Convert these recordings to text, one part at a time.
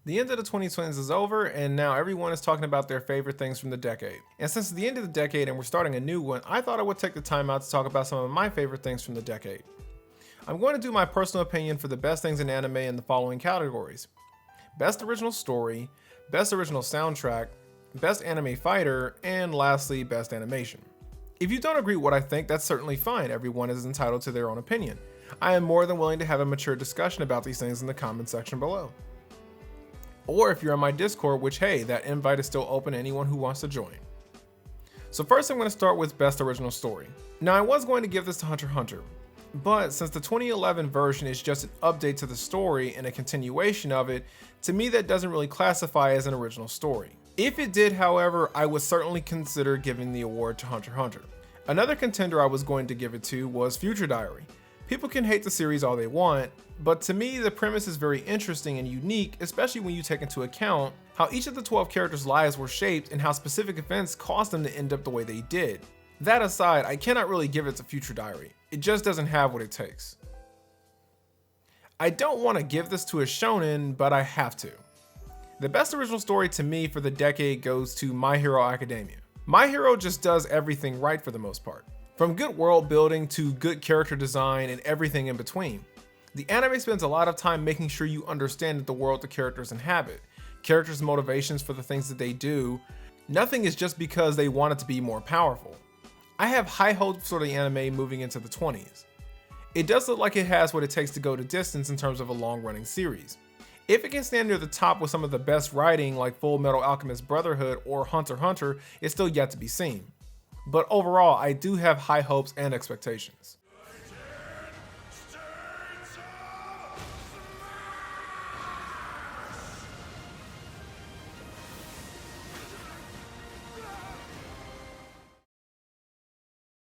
The end of the 2010s is over, and now everyone is talking about their favorite things from the decade. And since it's the end of the decade and we're starting a new one, I thought I would take the time out to talk about some of my favorite things from the decade. I'm going to do my personal opinion for the best things in anime in the following categories: Best Original Story, Best Original Soundtrack, Best Anime Fighter, and lastly, Best Animation. If you don't agree with what I think, that's certainly fine. Everyone is entitled to their own opinion. I am more than willing to have a mature discussion about these things in the comment section below. Or if you're on my Discord, which hey, that invite is still open to anyone who wants to join. So first I'm going to start with Best Original Story. Now I was going to give this to Hunter x Hunter, but since the 2011 version is just an update to the story and a continuation of it, to me that doesn't really classify as an original story. If it did, however, I would certainly consider giving the award to Hunter x Hunter. Another contender I was going to give it to was Future Diary. People can hate the series all they want, but to me the premise is very interesting and unique, especially when you take into account how each of the 12 characters' lives were shaped and how specific events caused them to end up the way they did. That aside, I cannot really give it to Future Diary. It just doesn't have what it takes. I don't want to give this to a shonen, but I have to. The best original story to me for the decade goes to My Hero Academia. My Hero just does everything right for the most part. From good world building to good character design and everything in between. The anime spends a lot of time making sure you understand the world the characters inhabit, characters' motivations for the things that they do. Nothing is just because they want it to be more powerful. I have high hopes for the anime moving into the 20s. It does look like it has what it takes to go the distance in terms of a long-running series. If it can stand near the top with some of the best writing like Full Metal Alchemist Brotherhood or Hunter x Hunter, it's still yet to be seen. But overall, I do have high hopes and expectations.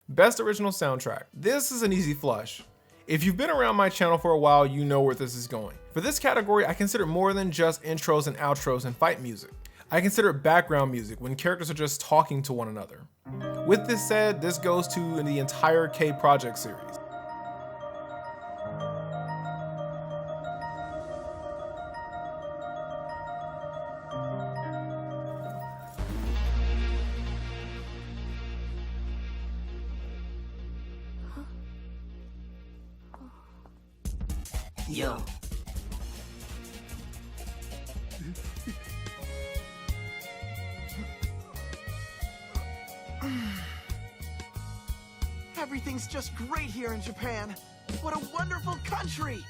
Best Original Soundtrack. This is an easy flush. If you've been around my channel for a while, you know where this is going. For this category, I consider more than just intros and outros and fight music. I consider it background music when characters are just talking to one another. With this said, this goes to the entire K Project series. Yo. Everything's just great here in Japan. What a wonderful country!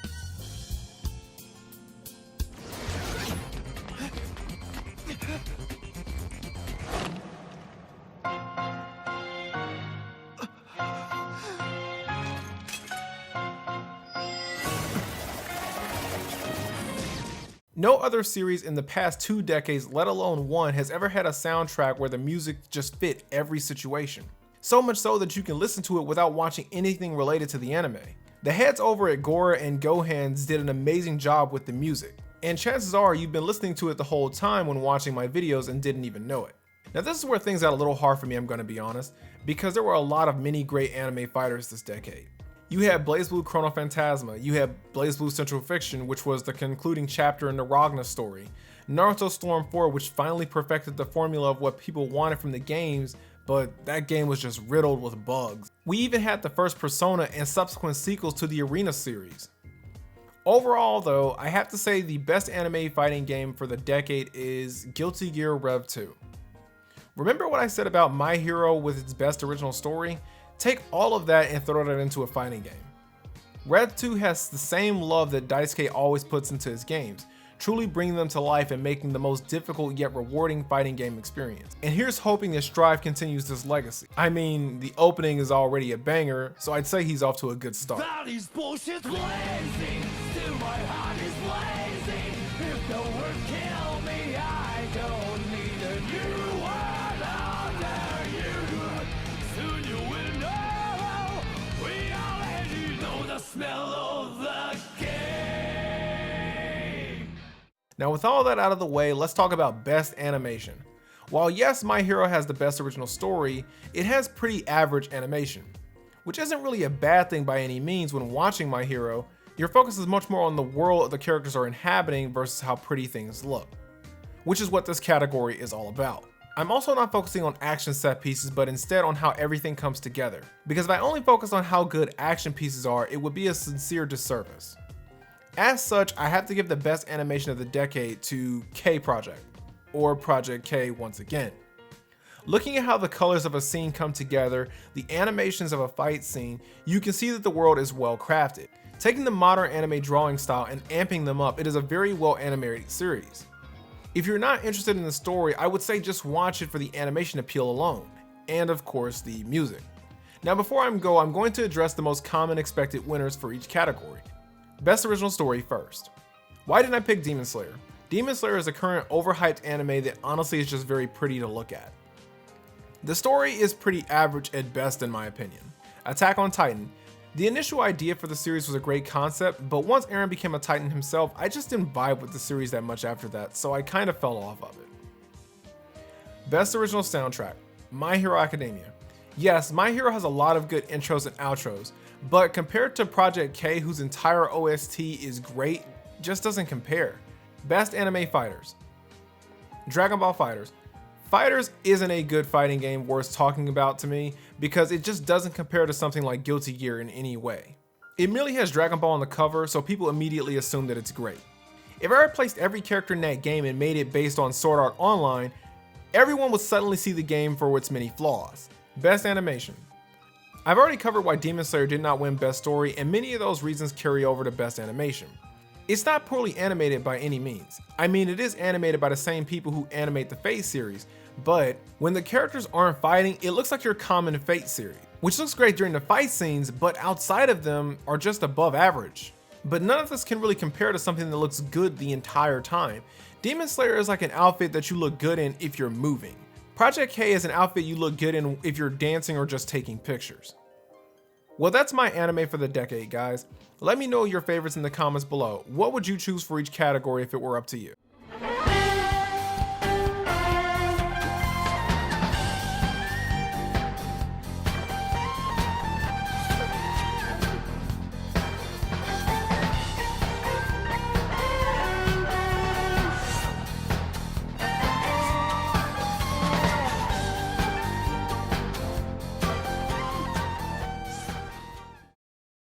No other series in the past 2 decades, let alone one, has ever had a soundtrack where the music just fit every situation. So much so that you can listen to it without watching anything related to the anime. The heads over at Gora and Gohans did an amazing job with the music, and chances are you've been listening to it the whole time when watching my videos and didn't even know it. Now this is where things got a little hard for me, I'm gonna be honest, because there were a lot of many great anime fighters this decade. You had BlazBlue Chrono Phantasma, you had BlazBlue Central Fiction, which was the concluding chapter in the Ragna story, Naruto Storm 4, which finally perfected the formula of what people wanted from the games, but that game was just riddled with bugs. We even had the first Persona and subsequent sequels to the Arena series. Overall though, I have to say the best anime fighting game for the decade is Guilty Gear Rev 2. Remember what I said about My Hero with its best original story? Take all of that and throw that into a fighting game. Rev 2 has the same love that Daisuke always puts into his games, truly bringing them to life and making the most difficult yet rewarding fighting game experience. And here's hoping that Strive continues this legacy. I mean, the opening is already a banger, so I'd say he's off to a good start. That is bullshit blazing, still my heart is blazing. If the word kill me, I don't need a new word under you. Soon you will know, we already know the smell of the game. Now with all that out of the way, let's talk about best animation. While yes, My Hero has the best original story, it has pretty average animation, which isn't really a bad thing by any means when watching My Hero, Your focus is much more on the world the characters are inhabiting versus how pretty things look, which is what this category is all about. I'm also not focusing on action set pieces, but instead on how everything comes together. Because if I only focus on how good action pieces are, it would be a sincere disservice. As such, I have to give the best animation of the decade to K Project, or Project K once again. Looking at how the colors of a scene come together, the animations of a fight scene, you can see that the world is well crafted. Taking the modern anime drawing style and amping them up, it is a very well animated series. If you're not interested in the story, I would say just watch it for the animation appeal alone, and of course the music. Now before I go, I'm going to address the most common expected winners for each category. Best original story first. Why didn't I pick Demon Slayer? Demon Slayer is a current overhyped anime that honestly is just very pretty to look at. The story is pretty average at best in my opinion. Attack on Titan. The initial idea for the series was a great concept, but once Eren became a Titan himself, I just didn't vibe with the series that much after that, so I kind of fell off of it. Best original soundtrack. My Hero Academia. Yes, My Hero has a lot of good intros and outros, but compared to Project K, whose entire OST is great, just doesn't compare. Best anime fighters. Dragon Ball FighterZ. FighterZ isn't a good fighting game worth talking about to me because it just doesn't compare to something like Guilty Gear in any way. It merely has Dragon Ball on the cover, so people immediately assume that it's great. If I replaced every character in that game and made it based on Sword Art Online, everyone would suddenly see the game for its many flaws. Best animation. I've already covered why Demon Slayer did not win Best Story, and many of those reasons carry over to Best Animation. It's not poorly animated by any means. I mean, it is animated by the same people who animate the Fate series, but when the characters aren't fighting, it looks like your common Fate series, which looks great during the fight scenes, but outside of them are just above average. But none of this can really compare to something that looks good the entire time. Demon Slayer is like an outfit that you look good in if you're moving. Project K is an outfit you look good in if you're dancing or just taking pictures. Well, that's my anime for the decade, guys. Let me know your favorites in the comments below. What would you choose for each category if it were up to you?